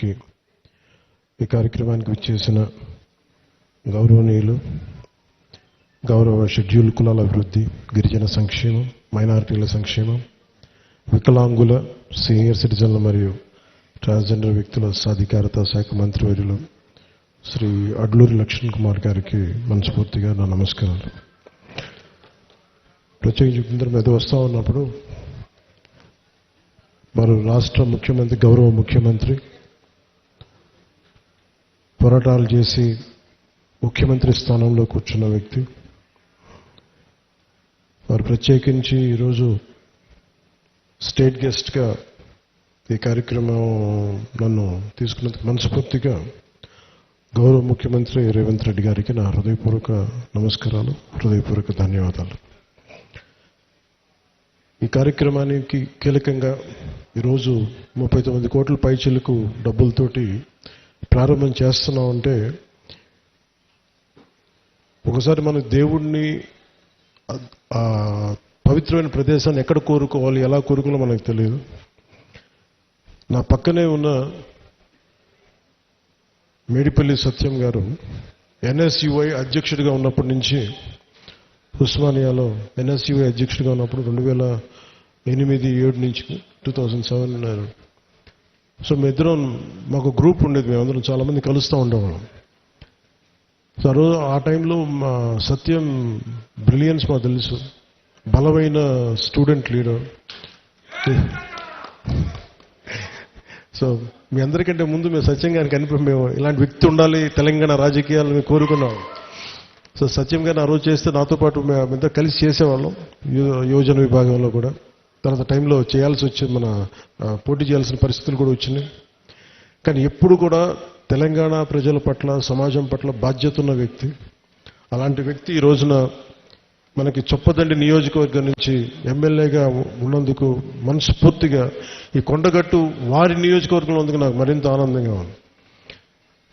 అధ్యక్షుడికి, ఈ కార్యక్రమానికి విచ్చేసిన గౌరవనీయులు, గౌరవ షెడ్యూల్ కులాల అభివృద్ధి, గిరిజన సంక్షేమం, మైనారిటీల సంక్షేమం, వికలాంగుల, సీనియర్ సిటిజన్ల మరియు ట్రాన్స్జెండర్ వ్యక్తుల సాధికారత శాఖ మంత్రివర్యులు శ్రీ అడ్లూరి లక్ష్మణ్ కుమార్ గారికి మనస్ఫూర్తిగా నా నమస్కారాలు. ప్రత్యేకించి ఇందరి మీద వస్తూ ఉన్నప్పుడు వారు రాష్ట్ర ముఖ్యమంత్రి, గౌరవ ముఖ్యమంత్రి పోరాటాలు చేసి ముఖ్యమంత్రి స్థానంలో కూర్చున్న వ్యక్తి. వారు ప్రత్యేకించి ఈరోజు స్టేట్ గెస్ట్గా ఈ కార్యక్రమం నన్ను తీసుకున్నందుకు మనస్ఫూర్తిగా గౌరవ ముఖ్యమంత్రి రేవంత్ రెడ్డి గారికి నా హృదయపూర్వక నమస్కారాలు, హృదయపూర్వక ధన్యవాదాలు. ఈ కార్యక్రమానికి కీలకంగా ఈరోజు 39 కోట్ల పైచిలకు డబ్బులతోటి ప్రారంభం చేస్తున్నామంటే, ఒకసారి మన దేవుణ్ణి పవిత్రమైన ప్రదేశాన్ని ఎక్కడ కోరుకోవాలి, ఎలా కోరుకోవాలో మనకు తెలియదు. నా పక్కనే ఉన్న మేడిపల్లి సత్యం గారు ఎన్ఎస్యుఐ అధ్యక్షుడిగా ఉన్నప్పటి నుంచి, ఉస్మానియాలో ఎన్ఎస్యుఐ అధ్యక్షుడిగా ఉన్నప్పుడు 2008-7 నుంచి 2007. సో మేమిద్దరం, మాకు గ్రూప్ ఉండేది, మేమందరం చాలామంది కలుస్తూ ఉండేవాళ్ళం. ఆ టైంలో మా సత్యం బ్రిలియన్స్ మాకు తెలుసు, బలమైన స్టూడెంట్ లీడర్. సో మీ అందరికంటే ముందు మేము సత్యం గారికి మేము ఇలాంటి వ్యక్తి ఉండాలి తెలంగాణ రాజకీయాలను మేము కోరుకున్నాం. సో సత్యం గారిని ఆ రోజు చేస్తే నాతో పాటు మేమంతా కలిసి చేసేవాళ్ళం యువజన విభాగంలో కూడా. తర్వాత టైంలో చేయాల్సి వచ్చింది, మన పోటీ చేయాల్సిన పరిస్థితులు కూడా వచ్చినాయి. కానీ ఎప్పుడు కూడా తెలంగాణ ప్రజల పట్ల, సమాజం పట్ల బాధ్యత ఉన్న వ్యక్తి. అలాంటి వ్యక్తి ఈ రోజున మనకి చొప్పదండి నియోజకవర్గం నుంచి ఎమ్మెల్యేగా ఉన్నందుకు మనస్ఫూర్తిగా, ఈ కొండగట్టు వారి నియోజకవర్గంలో ఉన్నందుకు నాకు మరింత ఆనందంగా ఉంది.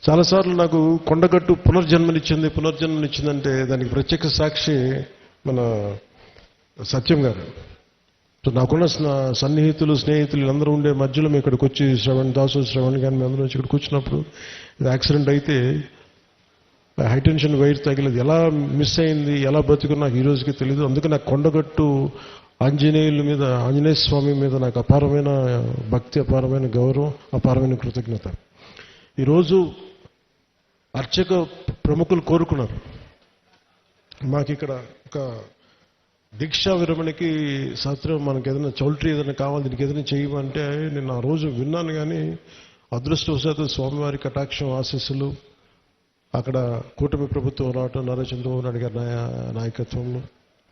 చాలాసార్లు నాకు కొండగట్టు పునర్జన్మనిచ్చిందంటే దానికి ప్రత్యక్ష సాక్షి మన సత్యం గారు. సో నాకున్న సన్నిహితులు, స్నేహితులు వీళ్ళందరూ ఉండే మధ్యలో మేము ఇక్కడికి వచ్చి శ్రవణ్ కానీ మేము అందరూ వచ్చి ఇక్కడికి వచ్చినప్పుడు యాక్సిడెంట్ అయితే హైటెన్షన్ వైర్ తగిలేదు, ఎలా మిస్ అయింది, ఎలా బతుకున్నా నాకు ఈ రోజుకి తెలియదు. అందుకే నాకు కొండగట్టు ఆంజనేయ స్వామి మీద నాకు అపారమైన భక్తి, అపారమైన గౌరవం, అపారమైన కృతజ్ఞత. ఈరోజు అర్చక ప్రముఖులు కోరుకున్నారు, మాకు ఇక్కడ ఒక దీక్షా విరమణకి శాస్త్రం, మనకి ఏదైనా చౌల్ట్రీ ఏదైనా కావాలి, దీనికి ఏదైనా చేయమంటే నేను ఆ రోజు విన్నాను. కానీ అదృష్టవశాత్తు స్వామివారి కటాక్షం, ఆశీస్సులు, అక్కడ కూటమి ప్రభుత్వం రావటం, నారా చంద్రబాబు నాయుడు గారి నాయకత్వంలో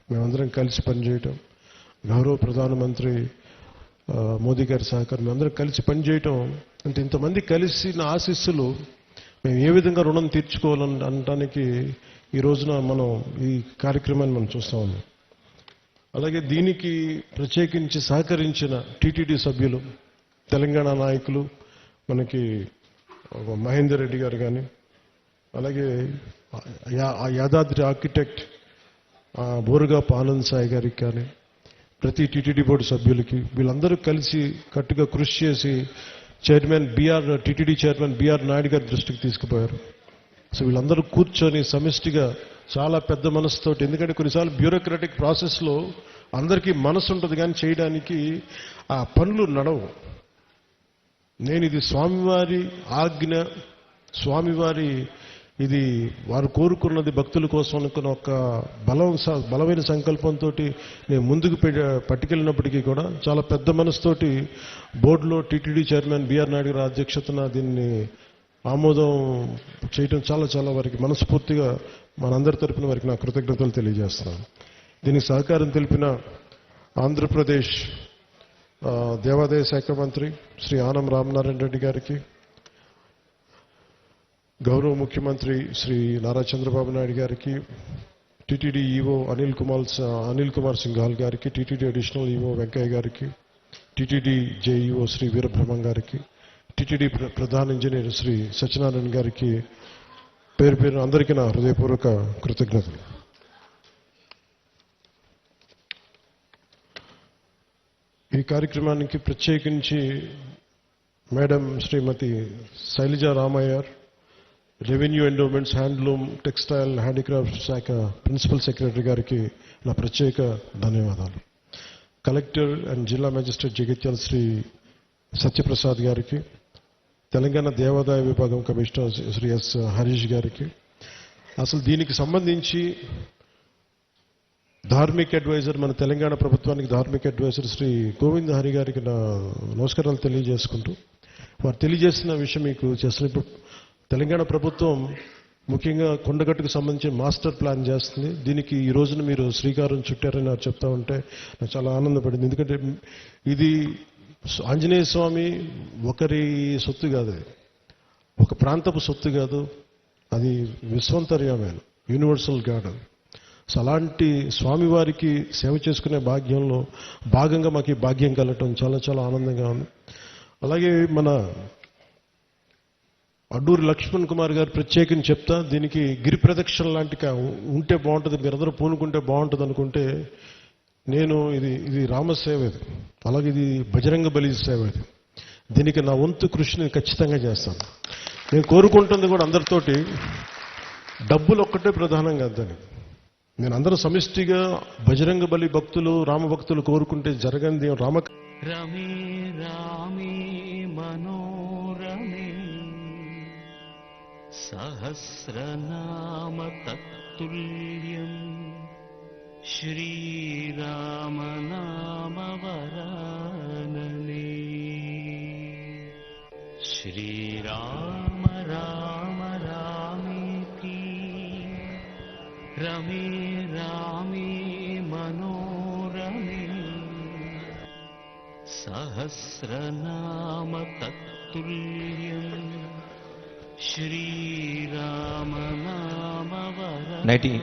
మేమందరం కలిసి పనిచేయటం, గౌరవ ప్రధానమంత్రి మోదీ గారి సహకారం, మేమందరం కలిసి పనిచేయటం అంటే, ఇంతమంది కలిసి నా ఆశీస్సులు మేము ఏ విధంగా రుణం తీర్చుకోవాలని అనటానికి ఈ రోజున మనం ఈ కార్యక్రమాన్ని మనం చూస్తూ ఉన్నాం. అలాగే దీనికి ప్రత్యేకించి సహకరించిన టీటీడీ సభ్యులు, తెలంగాణ నాయకులు, మనకి మహేందర్ రెడ్డి గారు కానీ, అలాగే యాదాద్రి ఆర్కిటెక్ట్ బోరుగాపు ఆనంద్ సాయి గారికి కానీ, ప్రతి టీటీడీ బోర్డు సభ్యులకి, వీళ్ళందరూ కలిసి కట్టుగా కృషి చేసి టీటీడీ చైర్మన్ బిఆర్ నాయుడు గారి దృష్టికి తీసుకుపోయారు. సో వీళ్ళందరూ కూర్చొని సమిష్టిగా చాలా పెద్ద మనసుతోటి, ఎందుకంటే కొన్నిసార్లు బ్యూరోక్రాటిక్ ప్రాసెస్లో అందరికీ మనసు ఉంటుంది కానీ చేయడానికి ఆ పనులు నడవు. నేను ఇది స్వామివారి ఆజ్ఞ, స్వామివారి ఇది వారు కోరుకున్నది భక్తుల కోసం అనుకున్న ఒక బలమైన సంకల్పంతో నేను ముందుకు పట్టుకెళ్ళినప్పటికీ కూడా చాలా పెద్ద మనసుతోటి బోర్డులో టీటీడీ చైర్మన్ బిఆర్ నాయుడు గారి అధ్యక్షతన దీన్ని ఆమోదం చేయటం చాలా వారికి మనస్ఫూర్తిగా మనందరి తరపున వారికి నా కృతజ్ఞతలు తెలియజేస్తున్నాను. దీనికి సహకారం తెలిపిన ఆంధ్రప్రదేశ్ దేవాదాయ శాఖ మంత్రి శ్రీ ఆనం రామనారాయణ రెడ్డి గారికి, గౌరవ ముఖ్యమంత్రి శ్రీ నారా చంద్రబాబు నాయుడు గారికి, టీటీడీ ఈవో అనిల్ కుమార్ సింఘాల్ గారికి, టీటీడీ అడిషనల్ ఈవో వెంకయ్య గారికి, టీటీడీ జేఈఓ శ్రీ వీరబ్రహ్మం గారికి, టీటీడీ ప్రధాన ఇంజనీర్ శ్రీ సత్యనారాయణ గారికి పేరు పేరు అందరికీ నా హృదయపూర్వక కృతజ్ఞతలు. ఈ కార్యక్రమానికి ప్రత్యేకించి madam Shrimati Shailaja Ramaiyer, revenue endowments, handloom, textile, handicraft శాఖ ప్రిన్సిపల్ సెక్రటరీ గారికి నా ప్రత్యేక ధన్యవాదాలు. కలెక్టర్ అండ్ జిల్లా మేజిస్ట్రేట్ జగిత్యాల శ్రీ సత్యప్రసాద్ గారికి, తెలంగాణ దేవాదాయ విభాగం కమిషనర్ శ్రీ ఎస్ హరీష్ గారికి, అసలు దీనికి సంబంధించి ధార్మిక్ అడ్వైజర్, మన తెలంగాణ ప్రభుత్వానికి ధార్మిక్ అడ్వైజర్ శ్రీ గోవింద్ హరి గారికి నా నమస్కారాలు తెలియజేసుకుంటూ, వారు తెలియజేసిన విషయం మీకు చేస్తున్న, తెలంగాణ ప్రభుత్వం ముఖ్యంగా కొండగట్టుకు సంబంధించి మాస్టర్ ప్లాన్ చేస్తుంది. దీనికి ఈ రోజున మీరు శ్రీకారం చుట్టారని నాకు చెప్తా ఉంటే నాకు చాలా ఆనందపడింది. ఎందుకంటే ఇది ఆంజనేయ స్వామి ఒకరి సొత్తు కాదు, ఒక ప్రాంతపు సొత్తు కాదు, అది విశ్వంతర్యమైన యూనివర్సల్ గాడ్. సో అలాంటి స్వామివారికి సేవ చేసుకునే భాగ్యంలో భాగంగా మాకు ఈ భాగ్యం కలగటం చాలా చాలా ఆనందంగా ఉంది. అలాగే మన అడ్డూరి లక్ష్మణ్ కుమార్ గారు ప్రత్యేకించి చెప్తా, దీనికి గిరి ప్రదక్షిణ లాంటి ఉంటే బాగుంటుంది, మీరందరూ పూనుకుంటే బాగుంటుంది అనుకుంటే, నేను ఇది రామసేవ, ఇది అలాగే ఇది బజరంగ బలి సేవ, ఇది దీనికి నా వంతు కృషిని ఖచ్చితంగా చేస్తాను. నేను కోరుకుంటుంది కూడా అందరితోటి డబ్బులు ఒక్కటే ప్రధానం కాదని, నేను అందరూ సమిష్టిగా బజరంగ బలి భక్తులు, రామ భక్తులు కోరుకుంటే జరగంది. రమే రామే మనోరమే సహస్రనామ తత్తుల్యం శ్రీరామ నామ వరాననే. శ్రీరామ రామ రామేతి రమే రామే మనోరమే సహస్రనామ తత్తుల్యం శ్రీరామ నామ వరాననే.